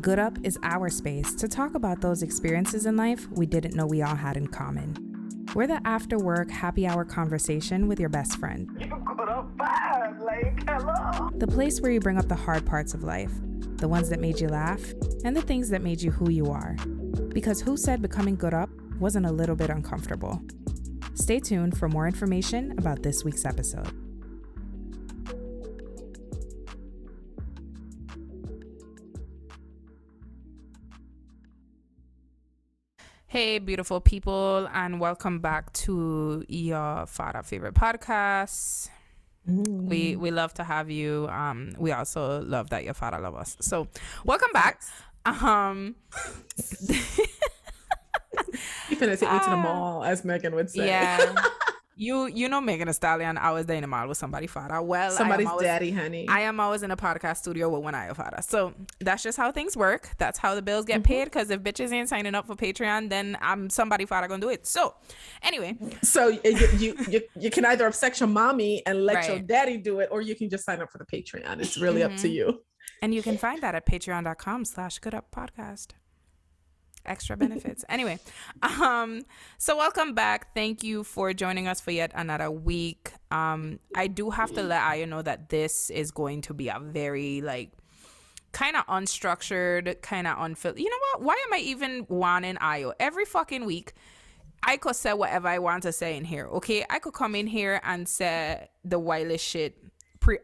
Good Up is our space to talk about those experiences in life we didn't know we all had in common. We're the after work happy hour conversation with your best friend. You good up bad, like, hello. The place where you bring up the hard parts of life, the ones that made you laugh, and the things that made you who you are. Because who said becoming good up wasn't a little bit uncomfortable? Stay tuned for more information about this week's episode. Hey, beautiful people, and welcome back to your favorite podcast. We love to have you. We also love that your father loves us. So, welcome back. You finna take me to the mall, as Megan would say. Yeah. You know Megan Thee Stallion. I was there in the mall with somebody's father. Well, somebody's daddy, honey. I am always in a podcast studio with one of your father. So that's just how things work. That's how the bills get paid. Because if bitches ain't signing up for Patreon, then I'm somebody father gonna do it. So anyway, so you can either upset your mommy and let your Right. daddy do it, or you can just sign up for the Patreon. It's really up to you. and you can find that at patreon.com/gooduppodcast. Extra benefits. Anyway, so welcome back. Thank you for joining us for yet another week. I do have to let Aya know that this is going to be a very kind of unstructured, kind of unfilled. You know what? Why am I even wanting Ayo? Every fucking week, I could say whatever I want to say in here. Okay, I could come in here and say the wildest shit.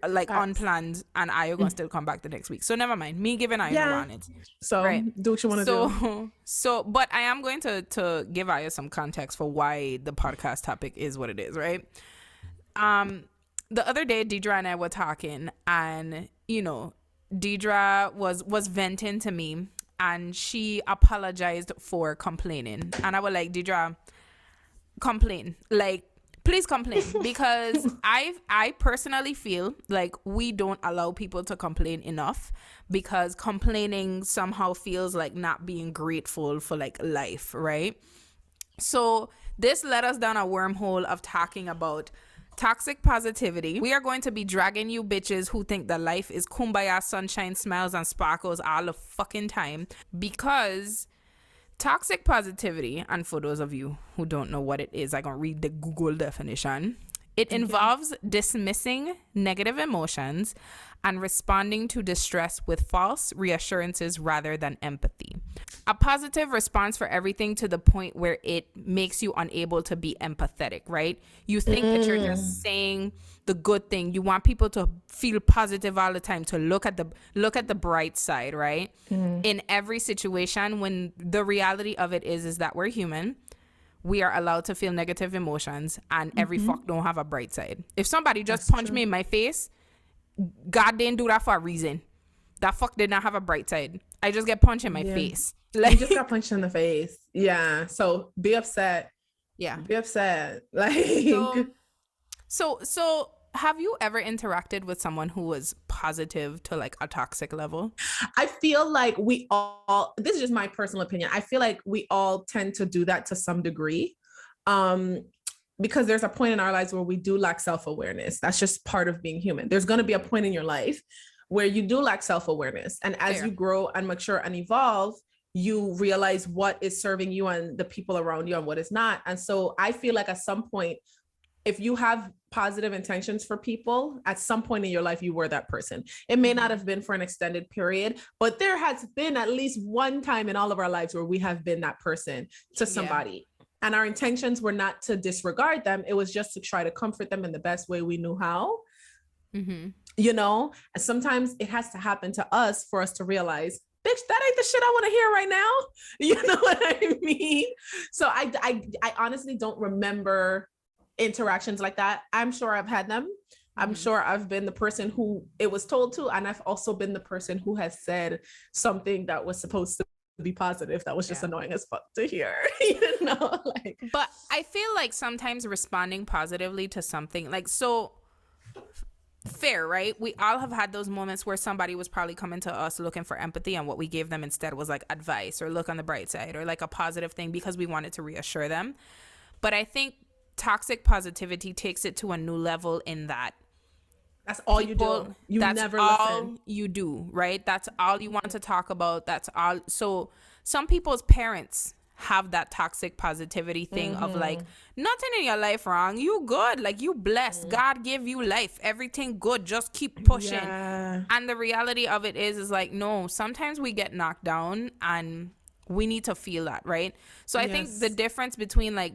Unplanned, and I gonna still come back the next week. So never mind. Me giving Aya on it. So do what you want to do. So, but I am going to give Aya some context for why the podcast topic is what it is, right? The other day, Deidre and I were talking, and Deidre was venting to me, and she apologized for complaining, and I was like, Deidre, complain, please complain, because I personally feel like we don't allow people to complain enough, because complaining somehow feels like not being grateful for life, right? So this led us down a wormhole of talking about toxic positivity. We are going to be dragging you bitches who think that life is kumbaya, sunshine, smiles, and sparkles all the fucking time, because toxic positivity, and for those of you who don't know what it is, I'm going to read the Google definition. It involves dismissing negative emotions and responding to distress with false reassurances rather than empathy. A positive response for everything to the point where it makes you unable to be empathetic, right? You think that you're just saying the good thing. You want people to feel positive all the time, to look at the bright side, right? In every situation, when the reality of it is that we're human. We are allowed to feel negative emotions, and every fuck don't have a bright side. If somebody just punched me in my face, God didn't do that for a reason. That fuck did not have a bright side. I just get punched in my face. You just got punched in the face. Yeah. So be upset. Yeah. Be upset. So have you ever interacted with someone who was positive to a toxic level? I feel like we all, this is just my personal opinion, I feel like we all tend to do that to some degree, because there's a point in our lives where we do lack self-awareness. That's just part of being human. There's going to be a point in your life where you do lack self-awareness, and as you grow and mature and evolve, you realize what is serving you and the people around you and what is not. And so I feel like at some point, if you have positive intentions for people, at some point in your life, you were that person. It may not have been for an extended period, but there has been at least one time in all of our lives where we have been that person to somebody. And our intentions were not to disregard them. It was just to try to comfort them in the best way we knew how. And sometimes it has to happen to us for us to realize, bitch, that ain't the shit I want to hear right now. You know what I mean? So I honestly don't remember interactions like that. I'm sure I've had them. I'm sure I've been the person who it was told to, and I've also been the person who has said something that was supposed to be positive that was just annoying as fuck to hear. But I feel like sometimes responding positively to something so fair, right? We all have had those moments where somebody was probably coming to us looking for empathy, and what we gave them instead was advice or look on the bright side or a positive thing because we wanted to reassure them. But I think toxic positivity takes it to a new level in that That's all you do. You that's never all listen. you do, right? That's all you want to talk about. That's all. So some people's parents have that toxic positivity thing of like, nothing in your life wrong, you good, like you blessed, God give you life, everything good, just keep pushing. Yeah. And the reality of it is like, no, sometimes we get knocked down and we need to feel that, right? So I think the Yes. difference between like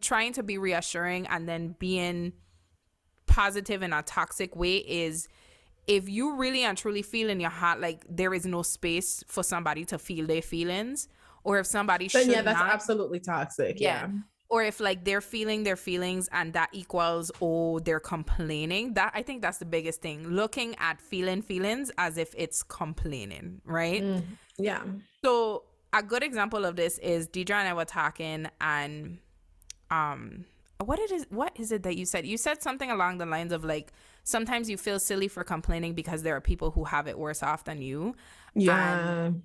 trying to be reassuring and then being positive in a toxic way is, if you really and truly feel in your heart like there is no space for somebody to feel their feelings, or if somebody Then should yeah, that's not, absolutely toxic. yeah, Yeah. or if like they're feeling their feelings and that equals, oh, they're complaining, that I think that's the biggest thing, looking at feeling feelings as if it's complaining, right? Yeah. So a good example of this is Deidre and I were talking, and what is it that you said? You said something along the lines of like, sometimes you feel silly for complaining because there are people who have it worse off than you. Yeah. And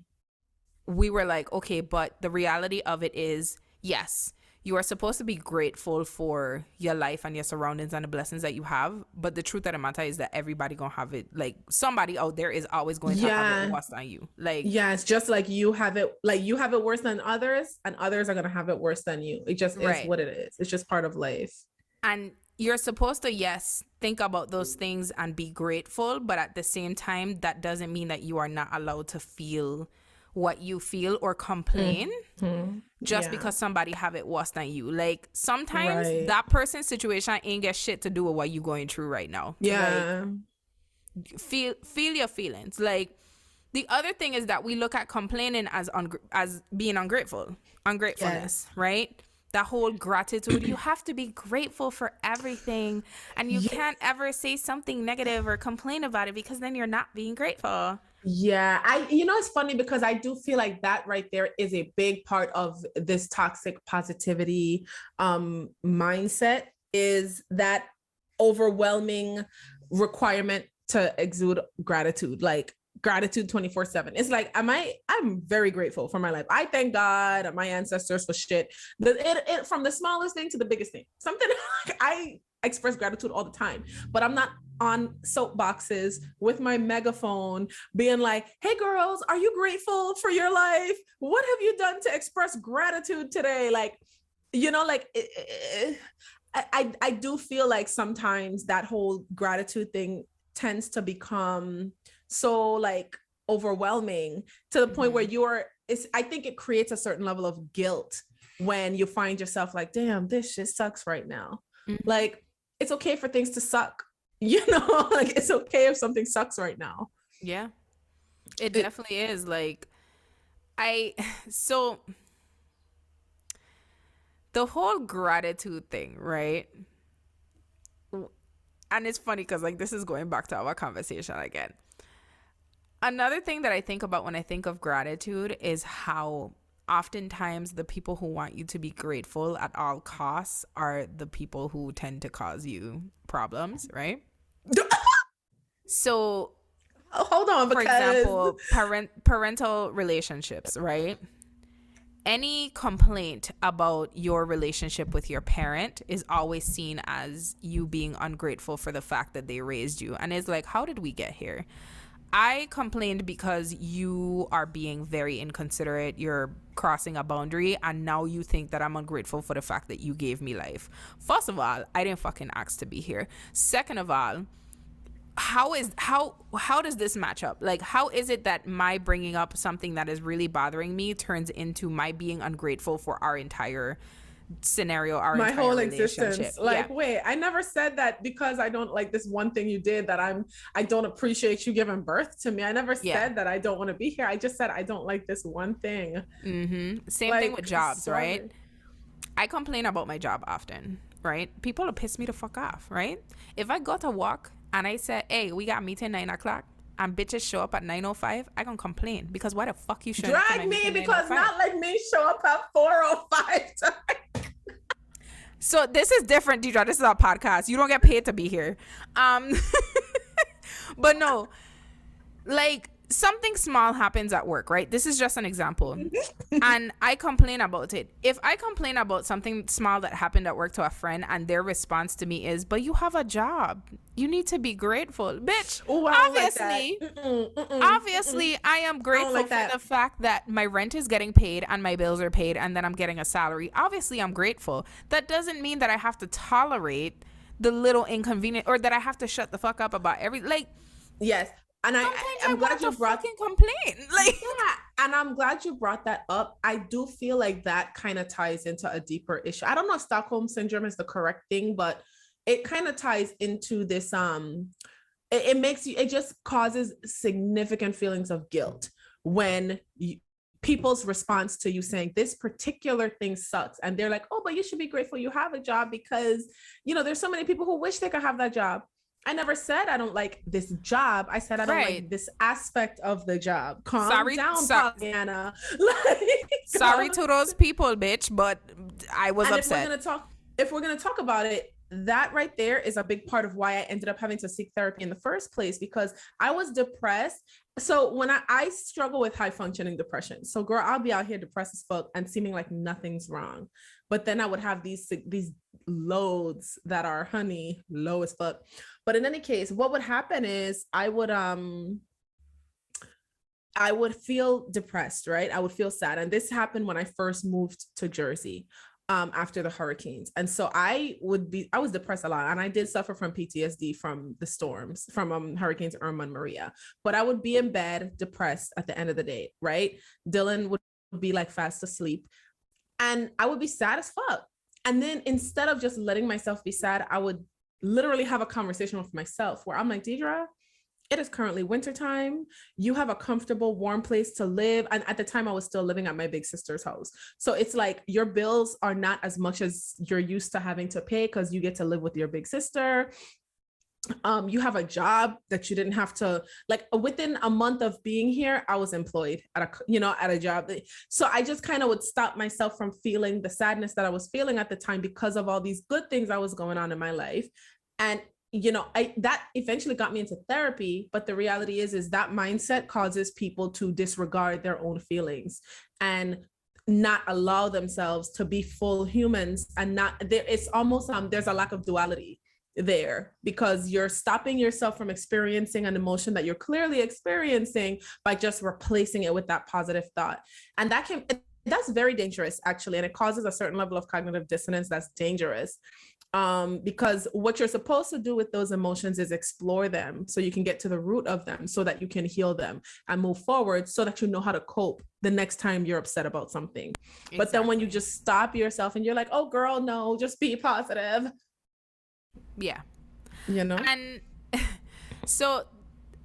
we were like, okay, but the reality of it is, yes, you are supposed to be grateful for your life and your surroundings and the blessings that you have. But the truth of the matter is that everybody gonna have it. Like, somebody out there is always going to have it worse than you. Like, yeah, it's just like you have it worse than others, and others are gonna have it worse than you. It just is right. what it is. It's just part of life. And you're supposed to, yes, think about those things and be grateful, but at the same time, that doesn't mean that you are not allowed to feel what you feel or complain just because somebody have it worse than you. Like, sometimes that person's situation ain't get shit to do with what you going through right now. Yeah. Like, feel your feelings. Like, the other thing is that we look at complaining as being ungratefulness, right? That whole gratitude, you have to be grateful for everything, and you can't ever say something negative or complain about it, because then you're not being grateful. Yeah, it's funny because I do feel like that right there is a big part of this toxic positivity mindset, is that overwhelming requirement to exude gratitude, like gratitude 24/7. It's like, I'm very grateful for my life. I thank God and my ancestors for shit. It from the smallest thing to the biggest thing. Something like, I express gratitude all the time, but I'm not on soapboxes with my megaphone being like, hey girls, are you grateful for your life? What have you done to express gratitude today? Like, like I do feel like sometimes that whole gratitude thing tends to become so like overwhelming to the point where I think it creates a certain level of guilt when you find yourself like, damn, this shit sucks right now. Like, it's okay for things to suck, like it's okay if something sucks right now. Yeah, it definitely is. Like, so the whole gratitude thing, right? And it's funny because like, this is going back to our conversation again. Another thing that I think about when I think of gratitude is how oftentimes the people who want you to be grateful at all costs are the people who tend to cause you problems, right? So, hold on, for example, parental relationships, right? Any complaint about your relationship with your parent is always seen as you being ungrateful for the fact that they raised you. And it's like, how did we get here? I complained because you are being very inconsiderate. You're crossing a boundary, and now you think that I'm ungrateful for the fact that you gave me life. First of all, I didn't fucking ask to be here. Second of all, how does this match up? Like, how is it that my bringing up something that is really bothering me turns into my being ungrateful for our entire scenario, my entire whole existence? Like, yeah. Wait, I never said that because I don't like this one thing you did that I don't appreciate you giving birth to me. I never said that I don't want to be here. I just said I don't like this one thing. Same thing with jobs, right? I complain about my job often, right? People will piss me the fuck off, right? If I go to work and I say, hey, we got meeting 9:00 and bitches show up at 9:05, I gonna complain, because why the fuck you showing up drag me, because not like me show up at 4:05. So this is different, Deidre. This is our podcast. You don't get paid to be here. But no, like, something small happens at work, right? This is just an example. And I complain about it. If I complain about something small that happened at work to a friend and their response to me is, but you have a job, you need to be grateful. Bitch, Ooh, obviously, obviously I am grateful for the fact that my rent is getting paid and my bills are paid and then I'm getting a salary. Obviously, I'm grateful. That doesn't mean that I have to tolerate the little inconvenience or that I have to shut the fuck up about yes. And I'm glad you brought complain. And I'm glad you brought that up. I do feel like that kind of ties into a deeper issue. I don't know if Stockholm syndrome is the correct thing, but it kind of ties into this. It just causes significant feelings of guilt when people's response to you saying this particular thing sucks, and they're like, oh, but you should be grateful you have a job because there's so many people who wish they could have that job. I never said I don't like this job. I said I don't like this aspect of the job. Calm down, Pollyanna. Sorry to those people, bitch, but I was upset. If we're gonna talk about it, that right there is a big part of why I ended up having to seek therapy in the first place, because I was depressed. So when I struggle with high functioning depression. So girl, I'll be out here depressed as fuck and seeming like nothing's wrong. But then I would have these loads that are honey low as fuck. But in any case, what would happen is I would feel depressed, right? I would feel sad. And this happened when I first moved to Jersey after the hurricanes. And so I was depressed a lot. And I did suffer from PTSD from the storms, from Hurricanes Irma and Maria. But I would be in bed depressed at the end of the day, right? Dylan would be like fast asleep. And I would be sad as fuck. And then instead of just letting myself be sad, I would literally have a conversation with myself where I'm like, Deidre, it is currently wintertime. You have a comfortable, warm place to live. And at the time I was still living at my big sister's house. So it's like your bills are not as much as you're used to having to pay because you get to live with your big sister. You have a job that you didn't have to, like, within a month of being here, I was employed at a job. So I just kind of would stop myself from feeling the sadness that I was feeling at the time because of all these good things that was going on in my life. And, that eventually got me into therapy. But the reality is that mindset causes people to disregard their own feelings and not allow themselves to be full humans. And it's almost, there's a lack of duality there because you're stopping yourself from experiencing an emotion that you're clearly experiencing by just replacing it with that positive thought. And that's very dangerous, actually. And it causes a certain level of cognitive dissonance that's dangerous because what you're supposed to do with those emotions is explore them so you can get to the root of them so that you can heal them and move forward so that you know how to cope the next time you're upset about something. Exactly. But then when you just stop yourself and you're like, oh girl, no, just be positive. Yeah. And so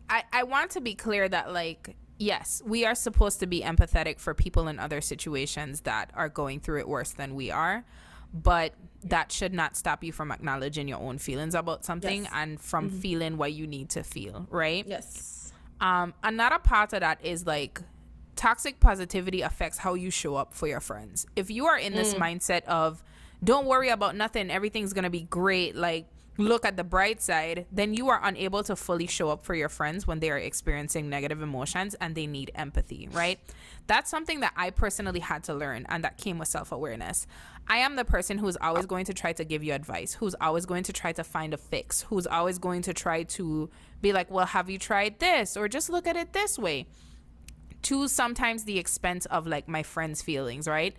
I want to be clear that, like, yes, we are supposed to be empathetic for people in other situations that are going through it worse than we are, but that should not stop you from acknowledging your own feelings about something and from feeling what you need to feel, right? Yes. Another part of that is, like, toxic positivity affects how you show up for your friends. If you are in this mindset of don't worry about nothing, everything's gonna be great, like, look at the bright side, then you are unable to fully show up for your friends when they are experiencing negative emotions and they need empathy, right? That's something that I personally had to learn, and that came with self-awareness. I am the person who's always going to try to give you advice, who's always going to try to find a fix, who's always going to try to be like, well, have you tried this? Or just look at it this way. To sometimes the expense of, like, my friends' feelings, right?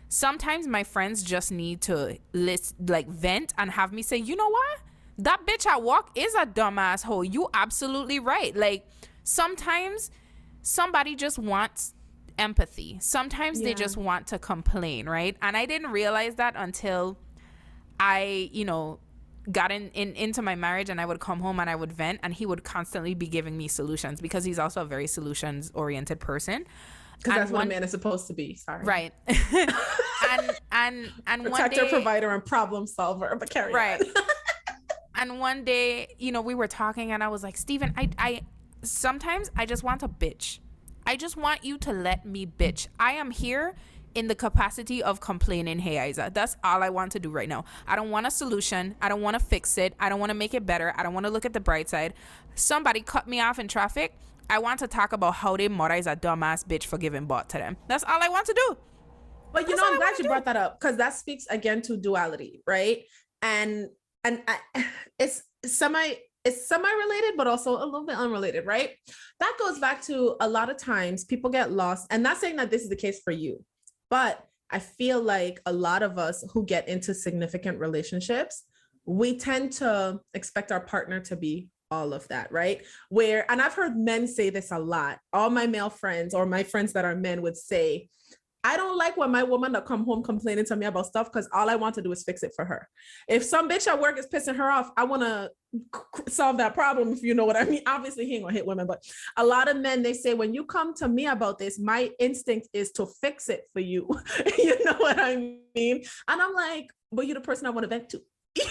Sometimes my friends just need to vent and have me say, you know what? That bitch at work is a dumbass hoe. You absolutely right. Like, sometimes somebody just wants empathy. Sometimes they just want to complain, right? And I didn't realize that until I, got into my marriage, and I would come home and I would vent, and he would constantly be giving me solutions because he's also a very solutions-oriented person. Because that's what a man is supposed to be. Sorry. Right. and protector, provider, and problem solver. But carry on. And one day, we were talking, and I was like, Steven, I sometimes I just want a bitch. I just want you to let me bitch. I am here in the capacity of complaining. Hey, Isa, that's all I want to do right now. I don't want a solution. I don't want to fix it. I don't want to make it better. I don't want to look at the bright side. Somebody cut me off in traffic. I want to talk about how their mother is a dumbass bitch for giving birth to them. That's all I want to do. But you know, I'm glad you brought that up, because that speaks again to duality, right? And it's semi-related, but also a little bit unrelated, right? That goes back to a lot of times people get lost, and not saying that this is the case for you, but I feel like a lot of us who get into significant relationships, we tend to expect our partner to be all of that, right? And I've heard men say this a lot. All my male friends, or my friends that are men, would say, I don't like when my woman that come home complaining to me about stuff, because all I want to do is fix it for her. If some bitch at work is pissing her off, I want to solve that problem, if you know what I mean. Obviously, he ain't gonna hit women, but a lot of men, they say, when you come to me about this, my instinct is to fix it for you. You know what I mean? And I'm like, but you're the person I want to vent to.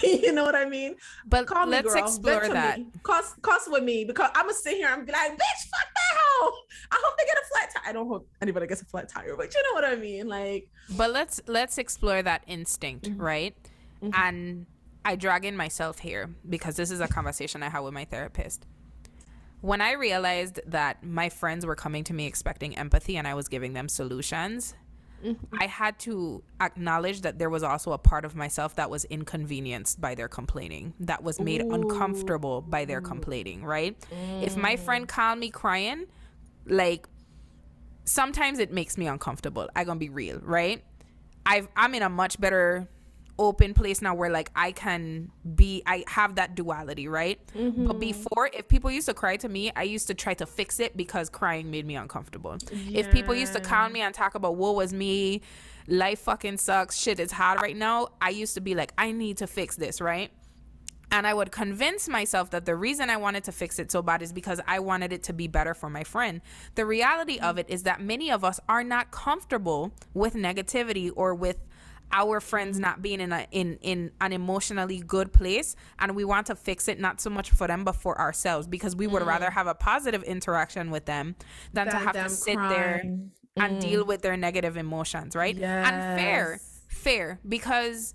You know what I mean? But call me, let's girl. explore that. Cuss with me, because I'm gonna sit here and be like, bitch, fuck that hoe. I hope they get a flat tire. I don't hope anybody gets a flat tire, but you know what I mean? Like, but let's explore that instinct, right? And I drag in myself here because this is a conversation I had with my therapist. When I realized that my friends were coming to me expecting empathy and I was giving them solutions, I had to acknowledge that there was also a part of myself that was inconvenienced by their complaining, that was made uncomfortable by their complaining, right? If my friend called me crying, like, sometimes it makes me uncomfortable. I'm gonna be real, right? I'm in a much better open place now where, like, I have that duality, right? But before, if people used to cry to me, I used to try to fix it because crying made me uncomfortable. If people used to call me and talk about woe was me, life fucking sucks, shit is hard right now, I used to be like, I need to fix this, right? And I would convince myself that the reason I wanted to fix it so bad is because I wanted it to be better for my friend. The reality of it is that many of us are not comfortable with negativity or with our friends not being in an emotionally good place, and we want to fix it, not so much for them but for ourselves, because we would rather have a positive interaction with them than to have to sit there and deal with their negative emotions, right? And fair, because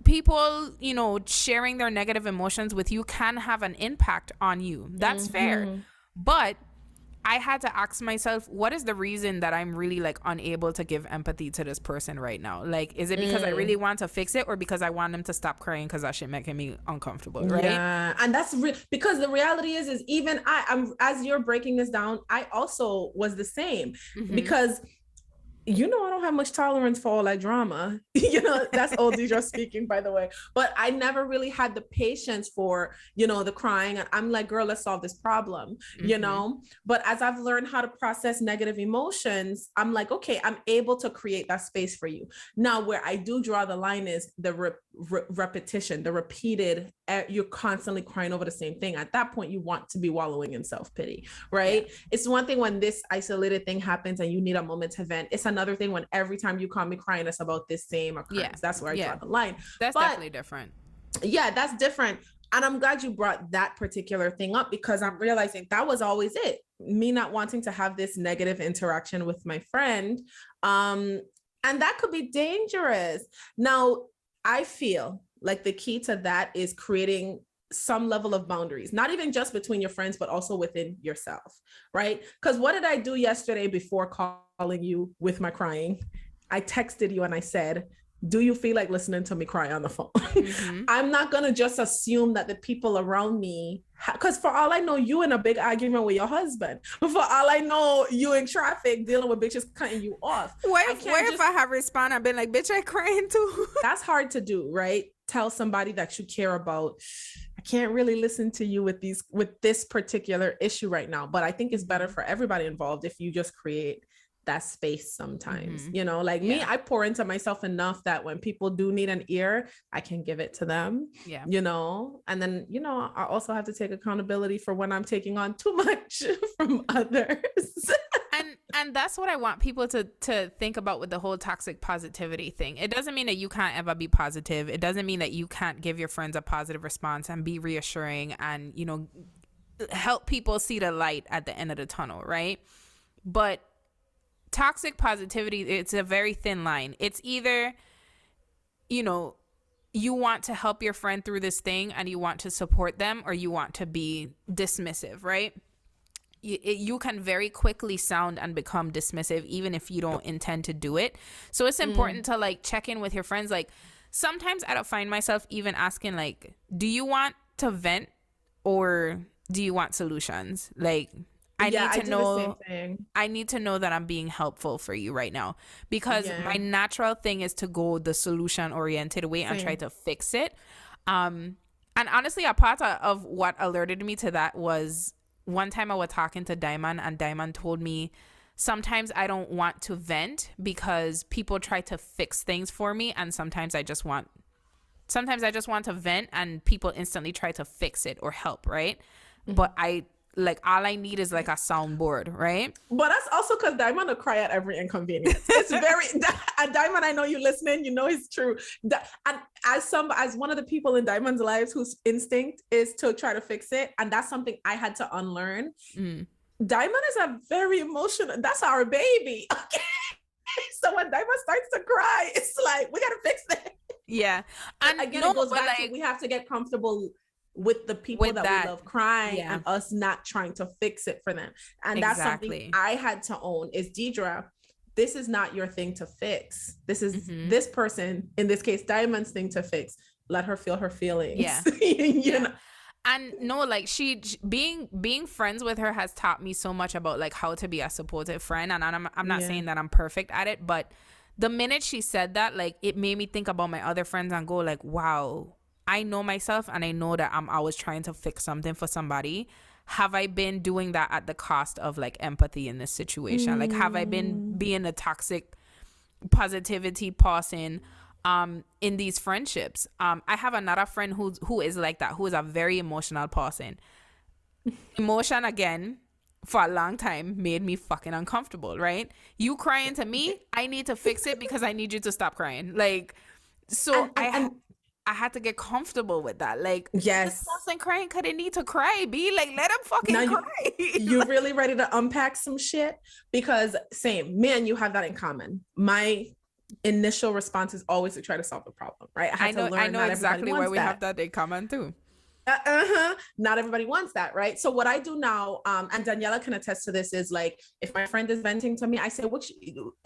people, you know, sharing their negative emotions with you can have an impact on you. That's fair. But I had to ask myself, what is the reason that I'm really, like, unable to give empathy to this person right now? Like, is it because I really want to fix it, or because I want them to stop crying because that shit making me uncomfortable, right? Yeah, and that's because the reality is even I'm as you're breaking this down, I also was the same, because you know, I don't have much tolerance for all that drama. You know, that's old Deidre speaking, by the way. But I never really had the patience for, you know, the crying. And I'm like, girl, let's solve this problem, you know? But as I've learned how to process negative emotions, I'm like, okay, I'm able to create that space for you. Now, where I do draw the line is the repetition, the repeated, you're constantly crying over the same thing. At that point, you want to be wallowing in self-pity, right? It's one thing when this isolated thing happens and you need a moment to vent. It's another thing when every time you call me crying, it's about this same occurrence. That's where I draw the line. That's definitely different. Yeah, that's different. And I'm glad you brought that particular thing up, because I'm realizing that was always it. Me not wanting to have this negative interaction with my friend. And that could be dangerous. Now, I feel like the key to that is creating some level of boundaries, not even just between your friends, but also within yourself, right? Because what did I do yesterday before calling you with my crying? I texted you and I said, do you feel like listening to me cry on the phone? I'm not going to just assume that the people around me, because for all I know, you in a big argument with your husband. For all I know, you in traffic dealing with bitches cutting you off. What if I have responded, I've been like, bitch, I crying too. That's hard to do, right? Tell somebody that you care about, I can't really listen to you with this particular issue right now. But I think it's better for everybody involved if you just create that space sometimes, you know, like me, I pour into myself enough that when people do need an ear, I can give it to them, you know, and then, you know, I also have to take accountability for when I'm taking on too much from others. And that's what I want people to think about with the whole toxic positivity thing. It doesn't mean that you can't ever be positive. It doesn't mean that you can't give your friends a positive response and be reassuring and, you know, help people see the light at the end of the tunnel, right? But toxic positivity, it's a very thin line. It's either, you know, you want to help your friend through this thing and you want to support them, or you want to be dismissive, right? you can very quickly sound and become dismissive even if you don't intend to do it. So it's important to like check in with your friends. Like sometimes I don't find myself even asking like, do you want to vent or do you want solutions? Like I need to know I need to know that I'm being helpful for you right now, because my natural thing is to go the solution oriented way and try to fix it. And honestly, a part of what alerted me to that was one time I was talking to Diamond, and Diamond told me sometimes I don't want to vent because people try to fix things for me, and sometimes I just want to vent and people instantly try to fix it or help, right? But all I need is like a soundboard, right? But that's also because Diamond will cry at every inconvenience. It's very and Diamond, I know you listening, you know it's true. And as one of the people in Diamond's lives whose instinct is to try to fix it, and that's something I had to unlearn. Diamond is a very emotional, that's our baby. Okay. So when Diamond starts to cry, it's like we gotta fix it. Yeah. And again, it goes back to we have to get comfortable with the people that we love crying and us not trying to fix it for them. And that's something I had to own is, Deidre, this is not your thing to fix. This is this person, in this case, Diamond's thing to fix. Let her feel her feelings. Yeah. you know? And no, like she being friends with her has taught me so much about like how to be a supportive friend. And I'm not saying that I'm perfect at it, but the minute she said that, like it made me think about my other friends and go like, wow, I know myself and I know that I'm always trying to fix something for somebody. Have I been doing that at the cost of like empathy in this situation? Like have I been being a toxic positivity person in these friendships? I have another friend who is like that, who is a very emotional person. Emotion again for a long time made me fucking uncomfortable, right? You crying to me, I need to fix it because I need you to stop crying. Like so I had to get comfortable with that. Like, this person crying because they need to cry. Be like, let them fucking cry. You really ready to unpack some shit? Because same, me and you have that in common. My initial response is always to try to solve the problem, right? I know exactly where we have that in common too. Not everybody wants that, right? So what I do now, and Daniela can attest to this, is like, if my friend is venting to me, I say,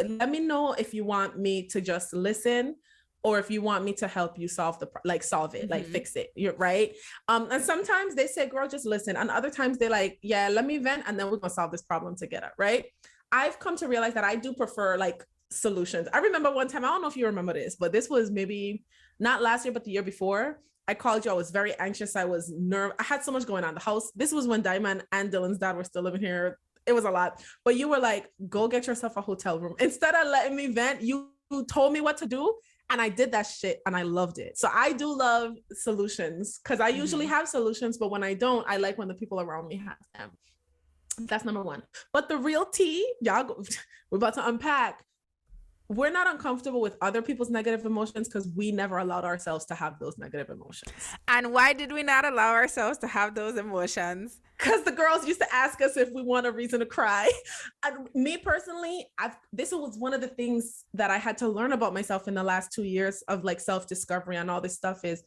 let me know if you want me to just listen, or if you want me to help you solve it, like fix it. You're right. And sometimes they say, girl, just listen. And other times they're like, yeah, let me vent and then we're gonna solve this problem together. Right. I've come to realize that I do prefer like solutions. I remember one time, I don't know if you remember this, but this was maybe not last year, but the year before. I called you. I was very anxious. I was nervous. I had so much going on in the house. This was when Diamond and Dylan's dad were still living here. It was a lot, but you were like, go get yourself a hotel room. Instead of letting me vent, you told me what to do. And I did that shit and I loved it. So I do love solutions because I usually have solutions, but when I don't, I like when the people around me have them. That's number one. But the real tea, we're about to unpack. We're not uncomfortable with other people's negative emotions because we never allowed ourselves to have those negative emotions. And why did we not allow ourselves to have those emotions? Because the girls used to ask us if we want a reason to cry. And me personally, this was one of the things that I had to learn about myself in the last 2 years of like self-discovery and all this stuff is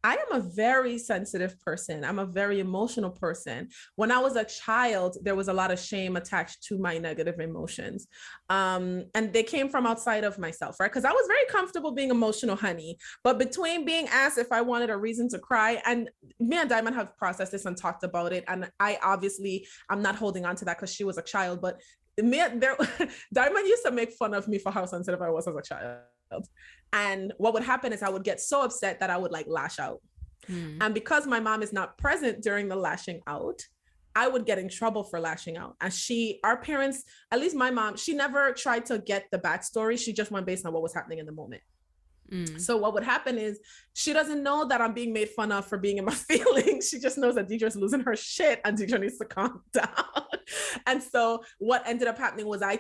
I am a very sensitive person. I'm a very emotional person. When I was a child, there was a lot of shame attached to my negative emotions. And they came from outside of myself, right? Because I was very comfortable being emotional, honey. But between being asked if I wanted a reason to cry, and me and Diamond have processed this and talked about it. And I'm not holding on to that because she was a child, but Diamond used to make fun of me for how sensitive I was as a child. And what would happen is I would get so upset that I would like lash out. And because my mom is not present during the lashing out, I would get in trouble for lashing out. And our parents, at least my mom, she never tried to get the backstory. She just went based on what was happening in the moment. So what would happen is she doesn't know that I'm being made fun of for being in my feelings. She just knows that Deidre's losing her shit and Deidre needs to calm down. And so what ended up happening was I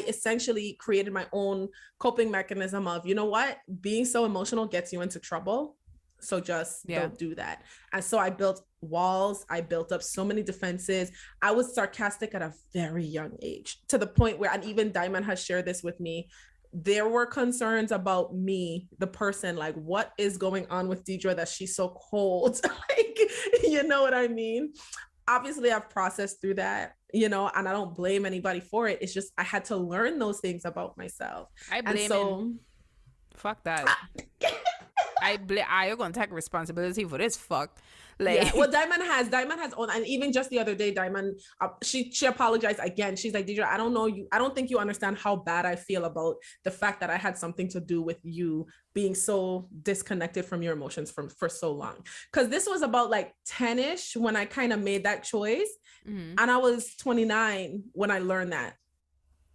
essentially created my own coping mechanism of, you know what, being so emotional gets you into trouble. So just don't do that. And so I built walls. I built up so many defenses. I was sarcastic at a very young age, to the point where, and even Diamond has shared this with me, there were concerns about me, the person, like, what is going on with Deidre that she's so cold? Like, you know what I mean? Obviously, I've processed through that. you know, and I don't blame anybody for it. It's just I had to learn those things about myself. I And blame so fuck that. I gonna take responsibility for this fuck. Like, yeah, well, Diamond has own, and even just the other day, Diamond, she apologized again. She's like, Deidre, I don't know you. I don't think you understand how bad I feel about the fact that I had something to do with you being so disconnected from your emotions for so long. Because this was about like 10ish when I kind of made that choice, and I was 29 when I learned that.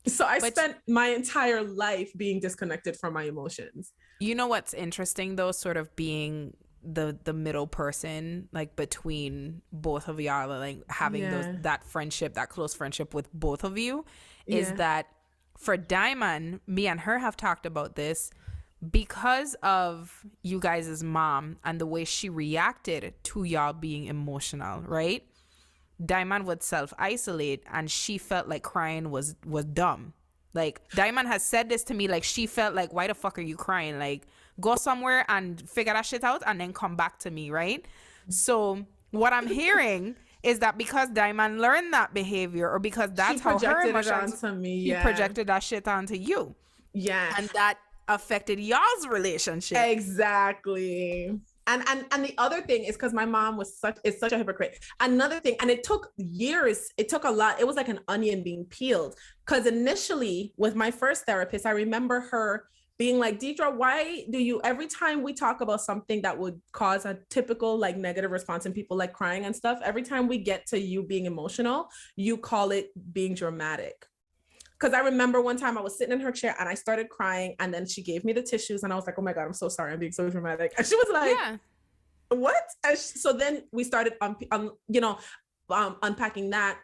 So I spent my entire life being disconnected from my emotions. You know what's interesting though, sort of being the middle person, like between both of y'all, like having that friendship, that close friendship with both of you, is that for Diamond, me and her have talked about this because of you guys' mom and the way she reacted to y'all being emotional, right? Diamond would self-isolate and she felt like crying was dumb. Like, Diamond has said this to me, like, she felt like, why the fuck are you crying? Like, go somewhere and figure that shit out and then come back to me, right? So what I'm hearing is that because Diamond learned that behavior, or because that's how her emotions, he projected that shit onto you. Yeah. And that affected y'all's relationship. Exactly. And the other thing is because my mom is such a hypocrite. Another thing, and it took years, it took a lot. It was like an onion being peeled. Because initially with my first therapist, I remember her being like, Deidre, why do you, every time we talk about something that would cause a typical like negative response in people like crying and stuff, every time we get to you being emotional, you call it being dramatic. Because I remember one time I was sitting in her chair and I started crying, and then she gave me the tissues and I was like, oh my God, I'm so sorry, I'm being so dramatic. And she was like, what? So then we started, unpacking that.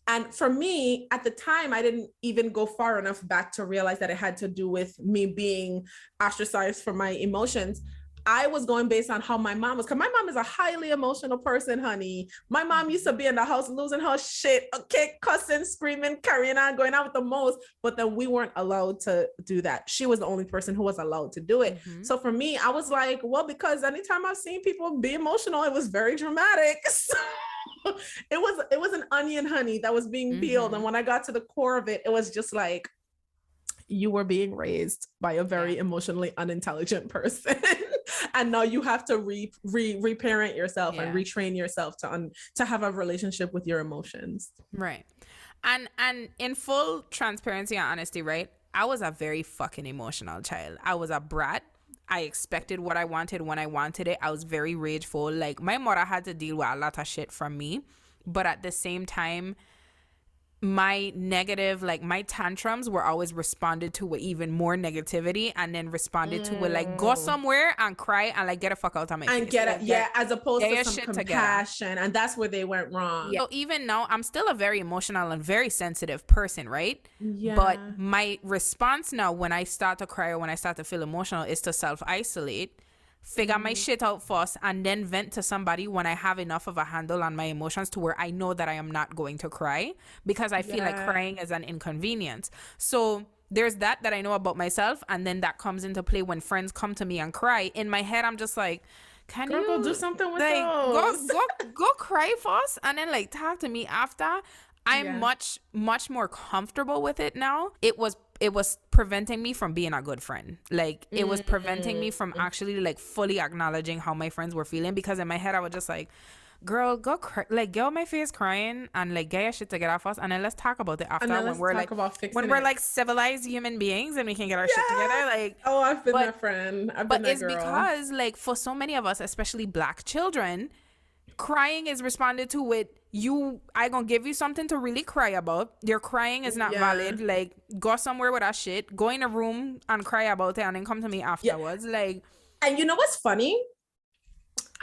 And for me, at the time, I didn't even go far enough back to realize that it had to do with me being ostracized for my emotions. I was going based on how my mom was, because my mom is a highly emotional person, honey. My mom used to be in the house losing her shit, okay, cussing, screaming, carrying on, going out with the most, but then we weren't allowed to do that. She was the only person who was allowed to do it. So for me, I was like, well, because anytime I've seen people be emotional, it was very dramatic. So it was an onion, honey, that was being peeled. And when I got to the core of it, it was just like, you were being raised by a very emotionally unintelligent person. And now you have to reparent yourself and retrain yourself to have a relationship with your emotions. Right. And in full transparency and honesty, right? I was a very fucking emotional child. I was a brat. I expected what I wanted when I wanted it. I was very rageful. Like, my mother had to deal with a lot of shit from me. But at the same time, my negative, like my tantrums were always responded to with even more negativity, and then responded to with like, go somewhere and cry and like get a fuck out of my face. And get it, like, as opposed to some compassion. Together. And that's where they went wrong. So even now, I'm still a very emotional and very sensitive person, right? Yeah. But my response now when I start to cry or when I start to feel emotional is to self-isolate, figure my shit out first, and then vent to somebody when I have enough of a handle on my emotions to where I know that I am not going to cry, because I feel like crying is an inconvenience. So there's that I know about myself, and then that comes into play when friends come to me and cry. In my head, I'm just like, can you go do something with like those? go cry first and then like talk to me after. I'm much more comfortable with it now. It was preventing me from being a good friend. Like, it was preventing me from actually like fully acknowledging how my friends were feeling, because in my head I was just like, girl, go cry, like get on my face crying and like get your shit together first, and then let's talk about it after, when we're like civilized human beings and we can get our shit together. Like, oh, I've been that friend. But it's because like for so many of us, especially Black children, crying is responded to with, I gonna give you something to really cry about. Your crying is not valid. Like, go somewhere with that shit. Go in a room and cry about it, and then come to me afterwards. Like, and you know what's funny?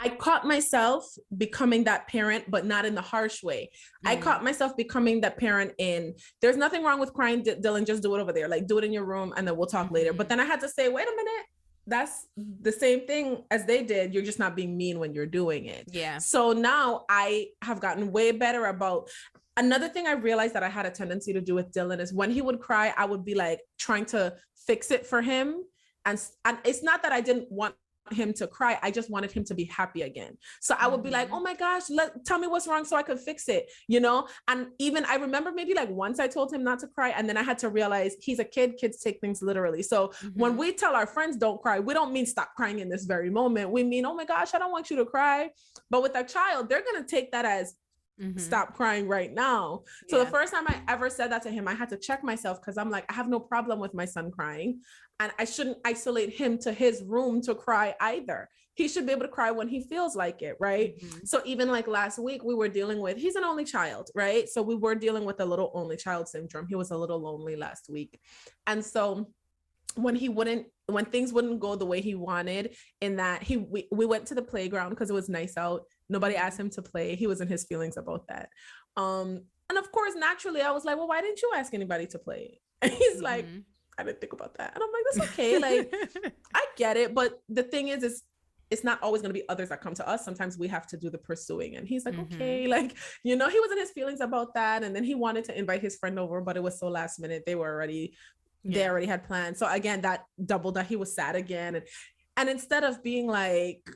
I caught myself becoming that parent, but not in the harsh way. I caught myself becoming that parent in, there's nothing wrong with crying, Dylan, just do it over there. Like, do it in your room and then we'll talk later. But then I had to say, wait a minute. That's the same thing as they did. You're just not being mean when you're doing it. Yeah. So now I have gotten way better about, another thing I realized that I had a tendency to do with Dylan is when he would cry, I would be like trying to fix it for him. And it's not that I didn't want him to cry. I just wanted him to be happy again. So I would be like, oh my gosh, tell me what's wrong so I could fix it, you know? And even I remember maybe like once I told him not to cry, and then I had to realize he's a kid, kids take things literally. So when we tell our friends don't cry, we don't mean stop crying in this very moment. We mean, oh my gosh, I don't want you to cry. But with a child, they're going to take that as stop crying right now. So the first time I ever said that to him, I had to check myself, because I'm like, I have no problem with my son crying, and I shouldn't isolate him to his room to cry either. He should be able to cry when he feels like it, right? So even like last week, we were dealing with, he's an only child, right? So we were dealing with a little only child syndrome. He was a little lonely last week. And so when things wouldn't go the way he wanted, in that we went to the playground because it was nice out. Nobody asked him to play. He was in his feelings about that. And of course, naturally, I was like, well, why didn't you ask anybody to play? And he's like, I didn't think about that. And I'm like, that's okay. Like, I get it. But the thing is it's not always going to be others that come to us. Sometimes we have to do the pursuing. And he's like, okay, like, you know, he was in his feelings about that. And then he wanted to invite his friend over, but it was so last minute. They already had plans. So again, that doubled that he was sad again. And instead of being like,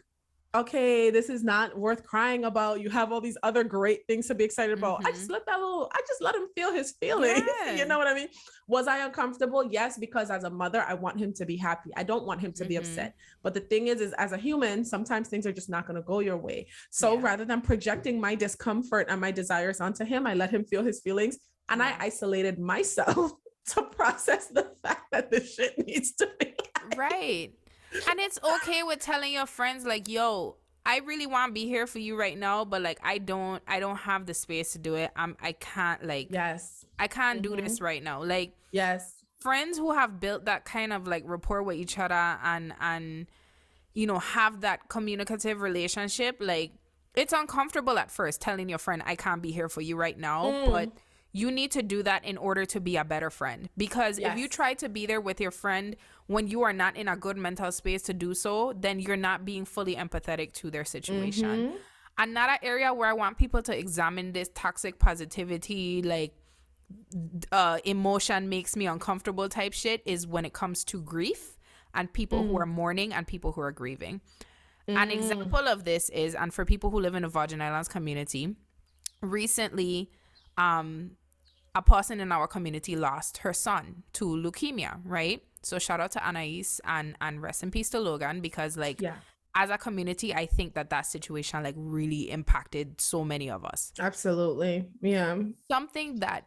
okay, this is not worth crying about, you have all these other great things to be excited about, I just let him feel his feelings. You know what I mean? Was I uncomfortable? Yes, because as a mother, I want him to be happy. I don't want him to be upset. But the thing is as a human, sometimes things are just not going to go your way. So rather than projecting my discomfort and my desires onto him, I let him feel his feelings, and I isolated myself to process the fact that this shit needs to be right. And it's okay with telling your friends like, yo, I really want to be here for you right now, but like I don't have the space to do it. I can't like I can't do this right now. Like friends who have built that kind of like rapport with each other and you know, have that communicative relationship, like it's uncomfortable at first telling your friend I can't be here for you right now, but you need to do that in order to be a better friend. Because if you try to be there with your friend when you are not in a good mental space to do so, then you're not being fully empathetic to their situation. Another area where I want people to examine this toxic positivity, like emotion makes me uncomfortable type shit, is when it comes to grief and people who are mourning and people who are grieving. An example of this is, and for people who live in the Virgin Islands community, recently a person in our community lost her son to leukemia, right? So shout out to Anais and rest in peace to Logan, because like as a community, I think that situation like really impacted so many of us. Absolutely. Yeah. Something that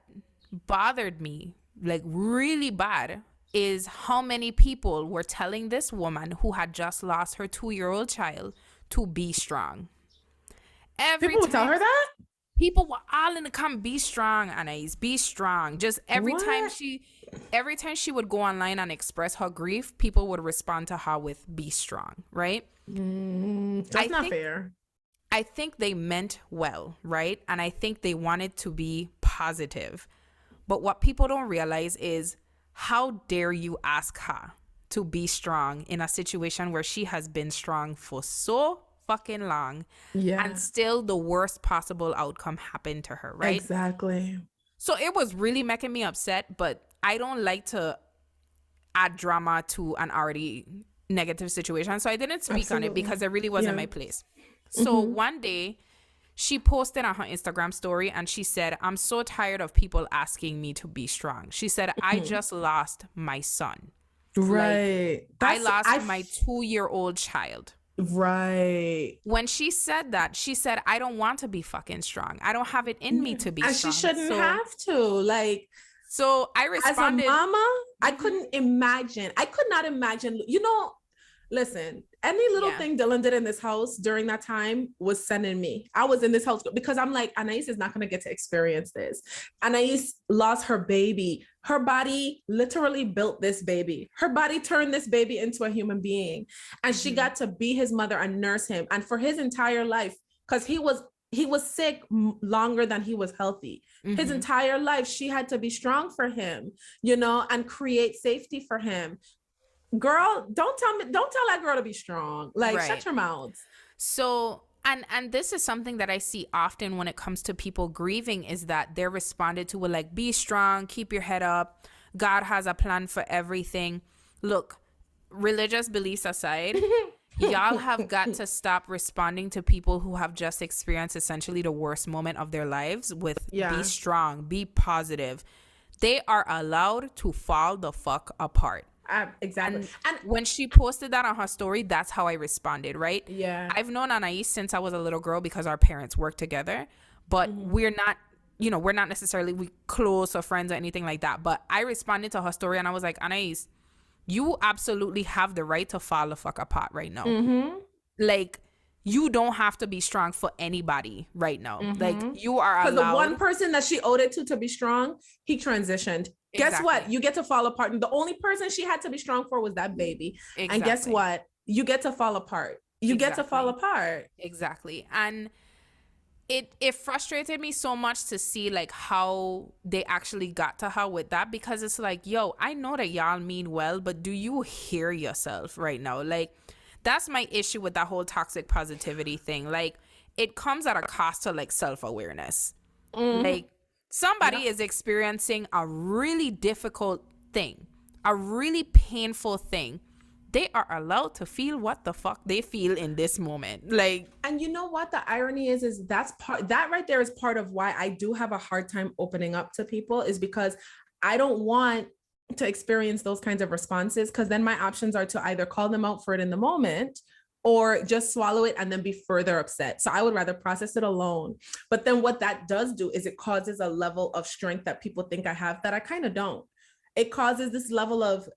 bothered me like really bad is how many people were telling this woman who had just lost her 2-year-old child to be strong. People would tell her that? People were all in the comment, be strong, Anais, be strong. Just every time she would go online and express her grief, people would respond to her with be strong, right? That's not fair. I think they meant well, right? And I think they wanted to be positive. But what people don't realize is, how dare you ask her to be strong in a situation where she has been strong for so fucking long, and still the worst possible outcome happened to her, right? Exactly. So it was really making me upset, but I don't like to add drama to an already negative situation, so I didn't speak on it because it really wasn't my place. So one day she posted on her Instagram story and she said, I'm so tired of people asking me to be strong. She said, I just lost my son. Right. Like, I lost my 2-year-old child. Right. When she said that, she said, I don't want to be fucking strong. I don't have it in me to be strong. And she shouldn't have to. Like, so I responded. As a mama, I could not imagine, you know, listen, any little thing Dylan did in this house during that time was sending me. I was in this house because I'm like, Anais is not going to get to experience this. Anais lost her baby. Her body literally built this baby. Her body turned this baby into a human being. And she got to be his mother and nurse him. And for his entire life, because he was sick longer than he was healthy. His entire life, she had to be strong for him, you know, and create safety for him. Girl, don't tell that girl to be strong. Like, shut your mouth. So, and this is something that I see often when it comes to people grieving, is that they're responded to with like, be strong, keep your head up. God has a plan for everything. Look, religious beliefs aside, y'all have got to stop responding to people who have just experienced essentially the worst moment of their lives with be strong, be positive. They are allowed to fall the fuck apart. Exactly. And when she posted that on her story, that's how I responded, right? Yeah. I've known Anais since I was a little girl because our parents work together, but we're not, we're not necessarily close or friends or anything like that. But I responded to her story and I was like, Anais, you absolutely have the right to fall the fuck apart right now. Like, you don't have to be strong for anybody right now. Like, you are allowed. Because the one person that she owed it to be strong, he transitioned. Guess what? You get to fall apart. And the only person she had to be strong for was that baby. And guess what? You get to fall apart. You get to fall apart. Exactly. And it frustrated me so much to see like how they actually got to her with that, because it's like, yo, I know that y'all mean well, but do you hear yourself right now? Like, that's my issue with that whole toxic positivity thing. Like, it comes at a cost to like self-awareness. Like, somebody is experiencing a really difficult thing, a really painful thing. They are allowed to feel what the fuck they feel in this moment. Like, and you know what the irony is that right there is part of why I do have a hard time opening up to people, is because I don't want to experience those kinds of responses, because then my options are to either call them out for it in the moment or just swallow it and then be further upset. So I would rather process it alone. But then what that does do is it causes a level of strength that people think I have that I kind of don't. It causes this level of,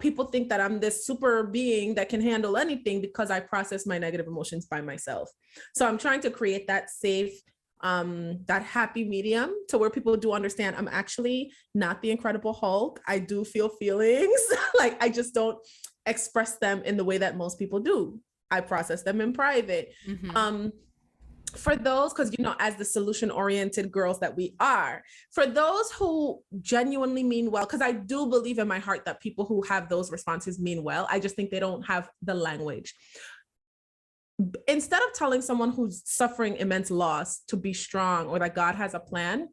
people think that I'm this super being that can handle anything because I process my negative emotions by myself. So I'm trying to create that safe, that happy medium to where people do understand I'm actually not the Incredible Hulk. I do feel feelings. Like, I just don't express them in the way that most people do. I process them in private. For those, because, as the solution-oriented girls that we are, for those who genuinely mean well, because I do believe in my heart that people who have those responses mean well. I just think they don't have the language. Instead of telling someone who's suffering immense loss to be strong or that God has a plan,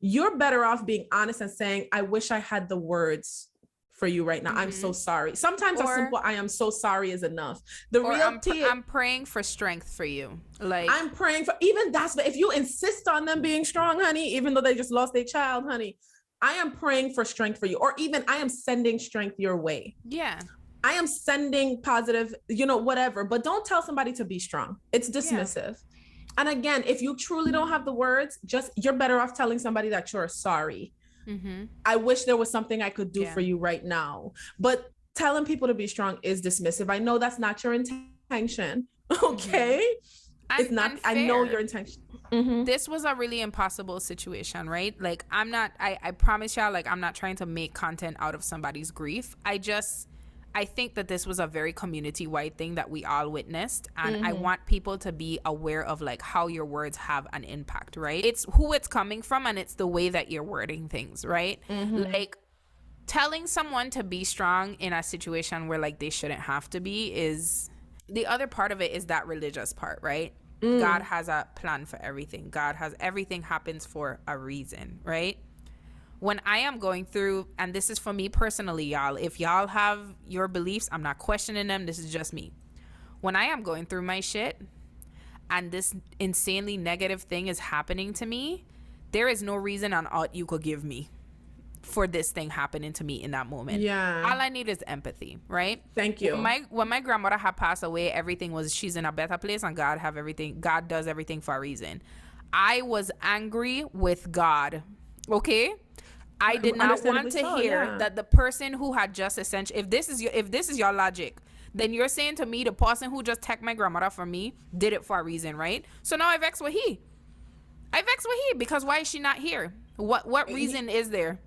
you're better off being honest and saying, I wish I had the words for you right now. I'm so sorry. Sometimes a simple I am so sorry is enough. The reality, I'm praying for strength for you. Like, I'm praying for, even that's, but if you insist on them being strong, honey, even though they just lost their child, honey, I am praying for strength for you. Or even I am sending strength your way. Yeah. I am sending positive, whatever, but don't tell somebody to be strong. It's dismissive. And again, if you truly don't have the words, you're better off telling somebody that you're sorry. I wish there was something I could do for you right now. But telling people to be strong is dismissive. I know that's not your intention. Okay. It's not, I know your intention. This was a really impossible situation, right? Like, I promise y'all, like, I'm not trying to make content out of somebody's grief. I think that this was a very community-wide thing that we all witnessed. And I want people to be aware of like how your words have an impact, right? It's who it's coming from and it's the way that you're wording things, right? Like, telling someone to be strong in a situation where like they shouldn't have to be is the other part of it, is that religious part, right? God has a plan for everything. Everything happens for a reason, right? When I am going through, and this is for me personally, y'all, if y'all have your beliefs, I'm not questioning them. This is just me. When I am going through my shit and this insanely negative thing is happening to me, there is no reason on aught you could give me for this thing happening to me in that moment. Yeah. All I need is empathy, right? Thank you. When my grandmother had passed away, everything was, she's in a better place and God does everything for a reason. I was angry with God. Okay? I did not want to hear that the person who had just essentially, if this is your logic, then you're saying to me the person who just took my grandmother from me did it for a reason, right? So now I vex with he. Because why is she not here? What reason is there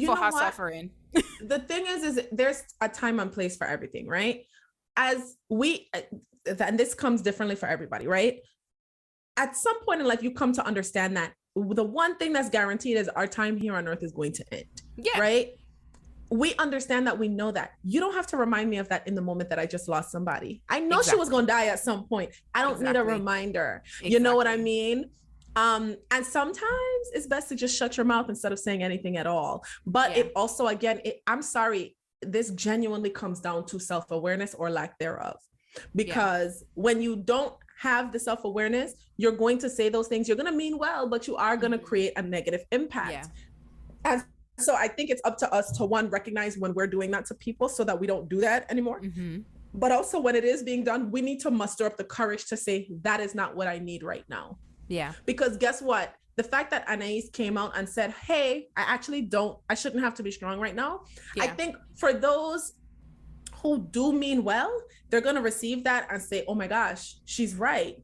for her suffering? The thing is there's a time and place for everything, right? As we, and this comes differently for everybody, right? At some point in life, you come to understand that the one thing that's guaranteed is our time here on earth is going to end. Yeah. Right? We understand that. We know that. You don't have to remind me of that in the moment that I just lost somebody. I know she was going to die at some point. I don't need a reminder. You know what I mean? And sometimes it's best to just shut your mouth instead of saying anything at all. But it also, again, I'm sorry, this genuinely comes down to self-awareness or lack thereof. because when you don't have the self-awareness, you're going to say those things. You're going to mean well, but you are going to create a negative impact. And so I think it's up to us to, one, recognize when we're doing that to people so that we don't do that anymore. But also when it is being done, we need to muster up the courage to say, that is not what I need right now. Because guess what? The fact that Anais came out and said, hey, I shouldn't have to be strong right now. I think for those who do mean well, they're going to receive that and say, oh my gosh, she's right.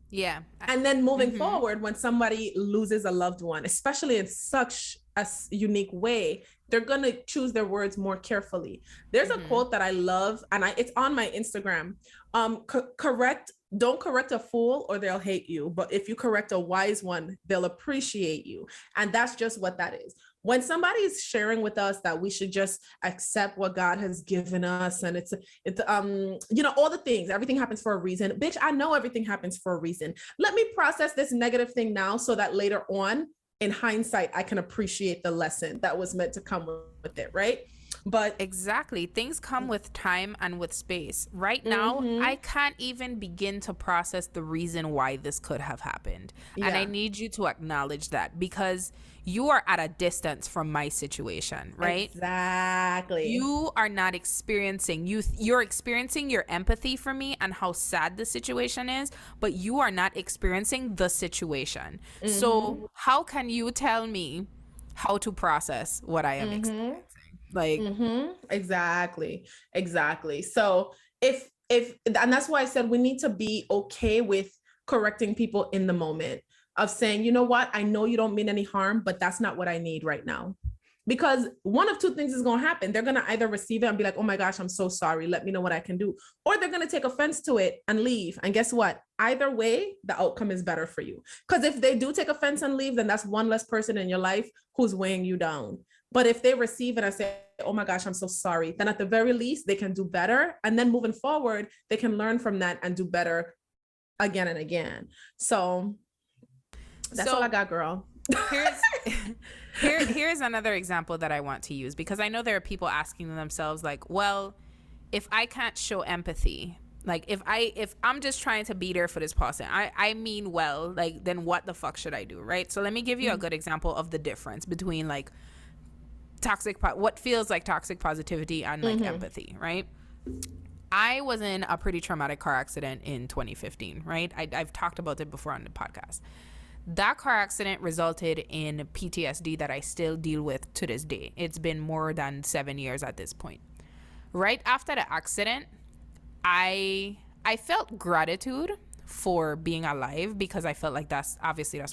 And then moving forward, when somebody loses a loved one, especially in such a unique way, they're going to choose their words more carefully. There's a quote that I love, and it's on my Instagram. Don't correct a fool or they'll hate you. But if you correct a wise one, they'll appreciate you. And that's just what that is. When somebody is sharing with us that we should just accept what God has given us, and it's all the things, everything happens for a reason. Bitch, I know everything happens for a reason. Let me process this negative thing now so that later on, in hindsight, I can appreciate the lesson that was meant to come with it, right? But exactly, things come with time and with space. Right now, I can't even begin to process the reason why this could have happened. And I need you to acknowledge that, because you are at a distance from my situation, right? Exactly. You are not experiencing, you're experiencing your empathy for me and how sad the situation is, but you are not experiencing the situation. So how can you tell me how to process what I am experiencing? Like, exactly. So if and that's why I said we need to be okay with correcting people in the moment, of saying, you know what, I know you don't mean any harm, but that's not what I need right now. Because one of two things is going to happen. They're going to either receive it and be like, oh my gosh, I'm so sorry, let me know what I can do. Or they're going to take offense to it and leave. And guess what? Either way, the outcome is better for you. Because if they do take offense and leave, then that's one less person in your life who's weighing you down. But if they receive it and say, oh my gosh, I'm so sorry, then at the very least, they can do better. And then moving forward, they can learn from that and do better again and again. So that's all I got, girl. Here's another example that I want to use, because I know there are people asking themselves, like, well, if I can't show empathy, like if I'm just trying to be there for this person, I mean well, like, then what the fuck should I do, right? So let me give you a good example of the difference between like what feels like toxic positivity and like empathy, right? I was in a pretty traumatic car accident in 2015, right? I've talked about it before on the podcast. That car accident resulted in PTSD that I still deal with to this day. It's been more than 7 years at this point. Right after the accident, I felt gratitude for being alive, because I felt like that's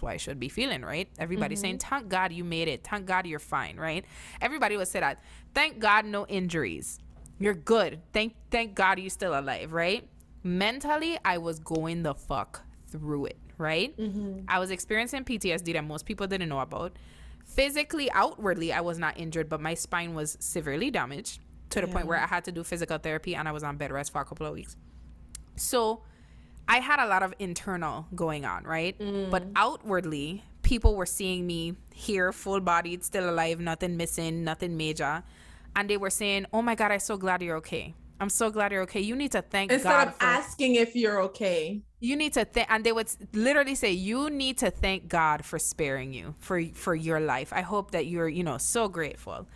why I should be feeling, right? Everybody's saying, thank God you made it. Thank God you're fine, right? Everybody would say that. Thank God no injuries. You're good. Thank God you're still alive, right? Mentally, I was going the fuck through it, right? I was experiencing PTSD that most people didn't know about. Physically, outwardly, I was not injured, but my spine was severely damaged to the point where I had to do physical therapy and I was on bed rest for a couple of weeks. So I had a lot of internal going on, right? But outwardly, people were seeing me here, full-bodied, still alive, nothing missing, nothing major. And they were saying, oh my God, I'm so glad you're okay. I'm so glad you're okay. You need to thank God. Instead of asking if you're okay. You need to and they would literally say, you need to thank God for sparing you, for your life. I hope that you're, so grateful.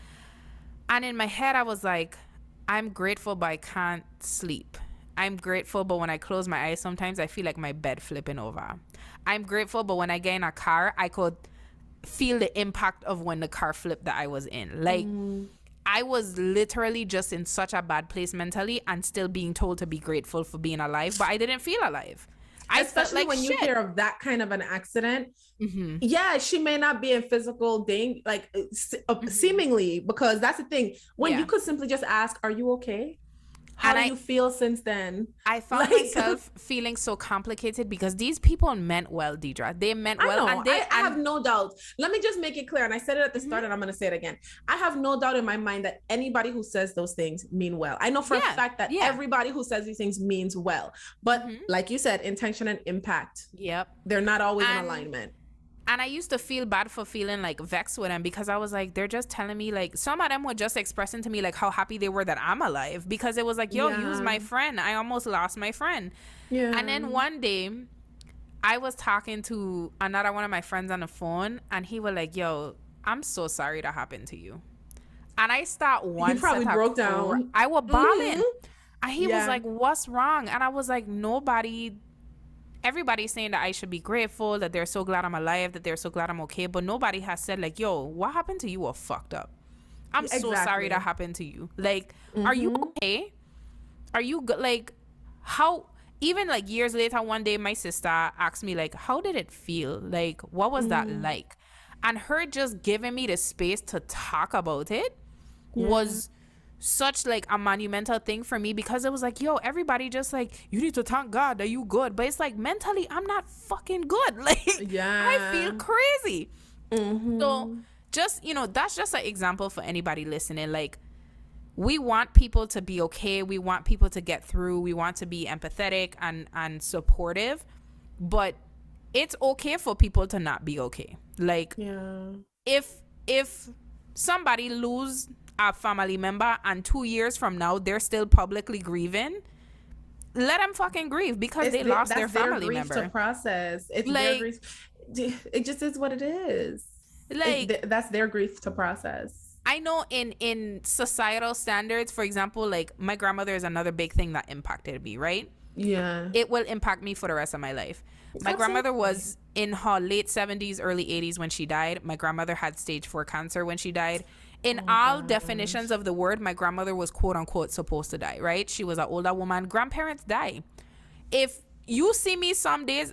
And in my head, I was like, I'm grateful, but I can't sleep. I'm grateful, but when I close my eyes, sometimes I feel like my bed flipping over. I'm grateful, but when I get in a car, I could feel the impact of when the car flipped that I was in. Like, I was literally just in such a bad place mentally and still being told to be grateful for being alive, but I didn't feel alive. Especially like when you hear of that kind of an accident. Yeah, she may not be in physical danger, like seemingly, because that's the thing. When you could simply just ask, are you okay? How do you feel since then? I found myself feeling so complicated because these people meant well, Deidre. They meant well. I know. I have no doubt. Let me just make it clear. And I said it at the start and I'm going to say it again. I have no doubt in my mind that anybody who says those things mean well. I know for a fact that everybody who says these things means well. But like you said, intention and impact. Yep. They're not always in alignment. And I used to feel bad for feeling like vexed with them because I was like, they're just telling me, like, some of them were just expressing to me like how happy they were that I'm alive, because it was like, yo, use my friend. I almost lost my friend. Yeah. And then one day I was talking to another one of my friends on the phone, and he was like, yo, I'm so sorry that happened to you. And I start He probably broke down. I was bawling. Mm-hmm. And he was like, what's wrong? And I was like, everybody's saying that I should be grateful, that they're so glad I'm alive, that they're so glad I'm okay. But nobody has said like, yo, what happened to you was fucked up. I'm so sorry that happened to you. Like, are you okay? Are you good? Like, how, even like years later, one day my sister asked me like, how did it feel? Like, what was that like? And her just giving me the space to talk about it was such like a monumental thing for me, because it was like, yo, everybody just like, you need to thank God that you good, but it's like mentally I'm not fucking good. Like, I feel crazy. So just, that's just an example for anybody listening. Like, we want people to be okay, we want people to get through, we want to be empathetic and supportive, but it's okay for people to not be okay. Like, if somebody lose a family member and 2 years from now they're still publicly grieving, let them fucking grieve, because they lost their family member. To process. It's like, their grief. It just is what it is. Like, that's their grief to process. I know in societal standards, for example, like my grandmother is another big thing that impacted me, right? Yeah. It will impact me for the rest of my life. My grandmother was in her late 70s, early 80s when she died. My grandmother had stage 4 cancer when she died. In all definitions of the word, my grandmother was quote unquote supposed to die, right? She was an older woman. Grandparents die. If you see me some days,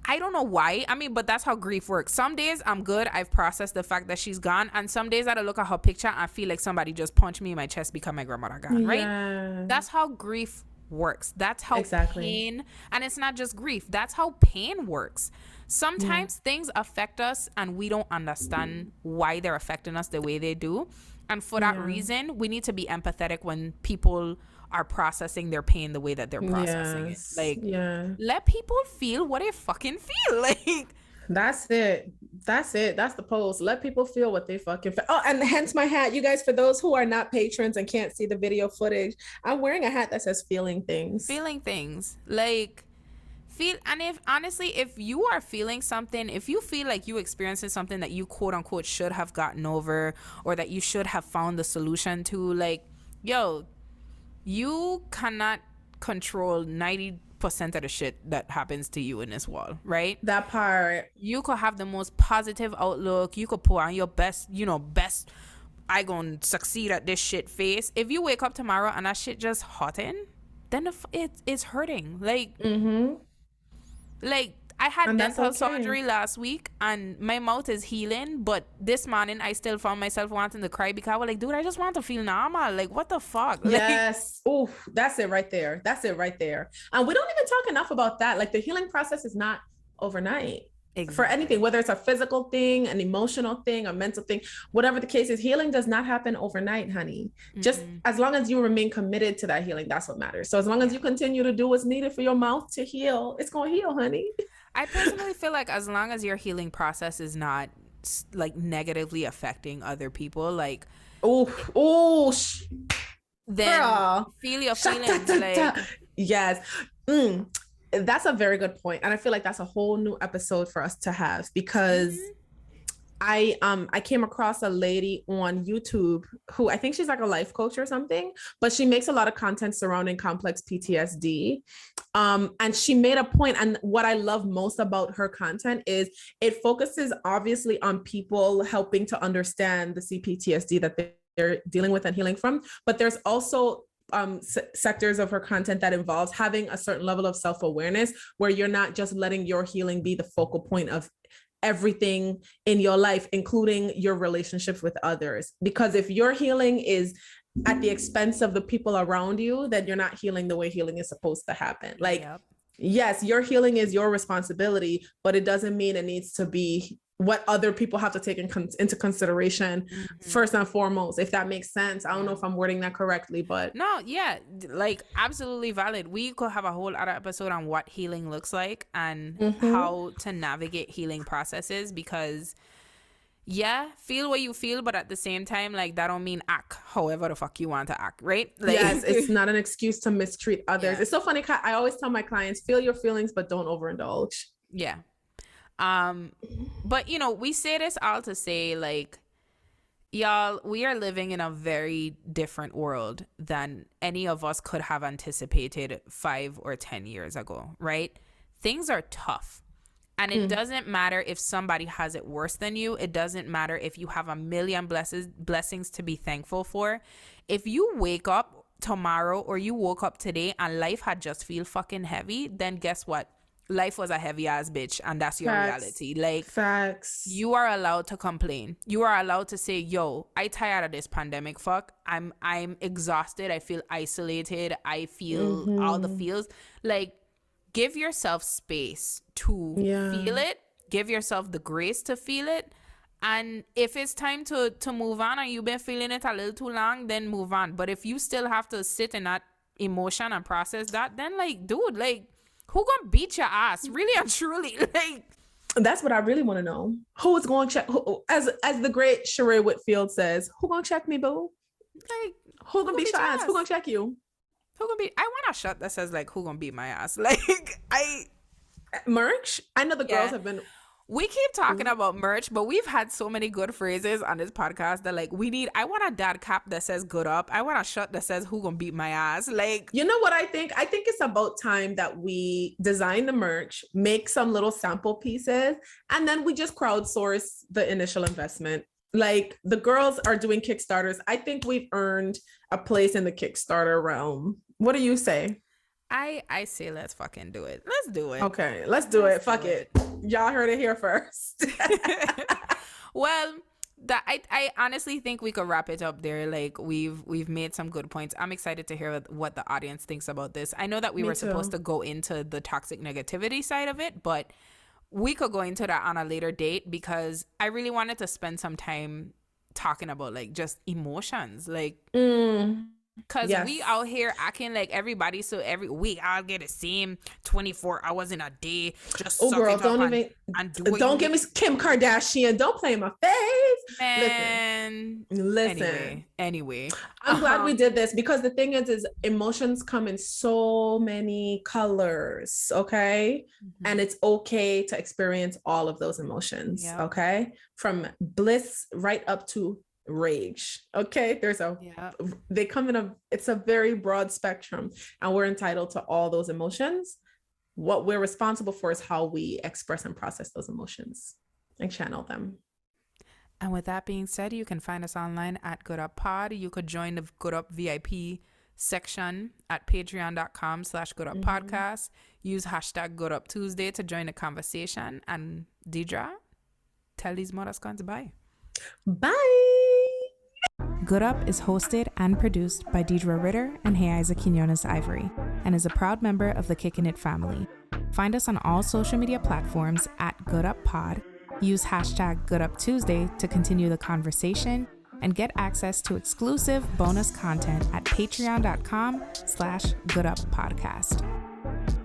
I don't know why. I mean, but that's how grief works. Some days I'm good. I've processed the fact that she's gone. And some days I look at her picture and I feel like somebody just punched me in my chest because my grandmother gone, right? Yeah. That's how grief works. That's how pain, and it's not just grief, that's how pain works. Sometimes things affect us and we don't understand why they're affecting us the way they do, and for that reason we need to be empathetic when people are processing their pain the way that they're processing it. Like, let people feel what they fucking feel. Like, that's it. That's the post. Let people feel what they fucking feel. Oh, and hence my hat. You guys, for those who are not patrons and can't see the video footage, I'm wearing a hat that says feeling things. Feeling things. Like, feel. And if you are feeling something, if you feel like you experiencing something that you quote unquote should have gotten over, or that you should have found the solution to, like, yo, you cannot control 90% of the shit that happens to you in this world, right? That part. You could have the most positive outlook, you could put on your best I gonna succeed at this shit face. If you wake up tomorrow and that shit just hotting, then it's hurting. Like, like, I had dental surgery last week and my mouth is healing, but this morning I still found myself wanting to cry because I was like, dude, I just want to feel normal. Like, what the fuck? Yes. Like, oof, that's it right there. And we don't even talk enough about that. Like, the healing process is not overnight. Exactly. For anything, whether it's a physical thing, an emotional thing, a mental thing, whatever the case is, healing does not happen overnight, honey. Just as long as you remain committed to that healing, that's what matters. So as long as you continue to do what's needed for your mouth to heal, it's going to heal, honey. I personally feel like as long as your healing process is not like negatively affecting other people, like, then girl, feel your feelings. Like, yes. That's a very good point. And I feel like that's a whole new episode for us to have, because I came across a lady on YouTube who, I think she's like a life coach or something, but she makes a lot of content surrounding complex PTSD. And she made a point, and what I love most about her content is it focuses obviously on people helping to understand the CPTSD that they're dealing with and healing from, but there's also sectors of her content that involves having a certain level of self-awareness, where you're not just letting your healing be the focal point of everything in your life, including your relationships with others. Because if your healing is at the expense of the people around you, then you're not healing the way healing is supposed to happen. Like, yes, your healing is your responsibility, but it doesn't mean it needs to be what other people have to take into consideration first and foremost, if that makes sense. I don't know if I'm wording that correctly, but no, yeah, like absolutely valid. We could have a whole other episode on what healing looks like and how to navigate healing processes, because yeah, feel what you feel, but at the same time, like, that don't mean act however the fuck you want to act, right? Like, yes, it's not an excuse to mistreat others. Yeah. It's so funny. I always tell my clients, feel your feelings, but don't overindulge. Yeah. But you know, we say this all to say, like, y'all, we are living in a very different world than any of us could have anticipated 5 or 10 years ago, right? Things are tough. And it doesn't matter if somebody has it worse than you. It doesn't matter if you have a million blessings to be thankful for. If you wake up tomorrow or you woke up today and life had just feel fucking heavy, then guess what? Life was a heavy ass bitch, and that's your reality. Like, facts. You are allowed to complain. You are allowed to say, yo, I tired of this pandemic. Fuck. I'm exhausted. I feel isolated. I feel all the feels. Like, give yourself space to feel it. Give yourself the grace to feel it. And if it's time to move on and you've been feeling it a little too long, then move on. But if you still have to sit in that emotion and process that, then, like, dude, like, who gonna beat your ass? Really and truly, like. That's what I really want to know. Who is going to check? As the great Sheree Whitfield says, who gonna check me, boo? Like, who gonna beat your ass? Who gonna check you? Who gonna beat? I want a shirt that says, like, who gonna beat my ass? Like, merch. I know the girls have been. We keep talking about merch, but we've had so many good phrases on this podcast that, like, I want a dad cap that says good up. I want a shirt that says who gonna beat my ass. Like, you know what I think? I think it's about time that we design the merch, make some little sample pieces, and then we just crowdsource the initial investment. Like, the girls are doing Kickstarters. I think we've earned a place in the Kickstarter realm. What do you say? I say let's fucking do it. Let's do it. Okay, let's do it. Fuck it. Y'all heard it here first. Well, I honestly think we could wrap it up there. Like, we've made some good points. I'm excited to hear what the audience thinks about this. I know that we were supposed to go into the toxic negativity side of it, but we could go into that on a later date, because I really wanted to spend some time talking about, like, just emotions, like. Because we out here acting like everybody, so every week I'll get the same 24 hours in a day. Just suck girl, it don't up even and don't get me Kim Kardashian. Don't play in my face. Man. Listen. Anyway. I'm glad we did this, because the thing is emotions come in so many colors, okay? And it's okay to experience all of those emotions, okay? From bliss right up to rage, okay? They come in it's a very broad spectrum, and we're entitled to all those emotions. What we're responsible for is how we express and process those emotions and channel them. And with that being said, you can find us online at Good Up Pod. You could join the Good Up VIP section at patreon.com/GoodUpPodcast. Use hashtag Good Up Tuesday to join the conversation. And Deidre, tell these mothers to bye. Bye. Good Up is hosted and produced by Deidre Ritter and Heiza Quinones Ivory, and is a proud member of the Kickin' It family. Find us on all social media platforms at Good Up Pod. Use hashtag Good Up Tuesday to continue the conversation, and get access to exclusive bonus content at patreon.com/GoodUpPodcast.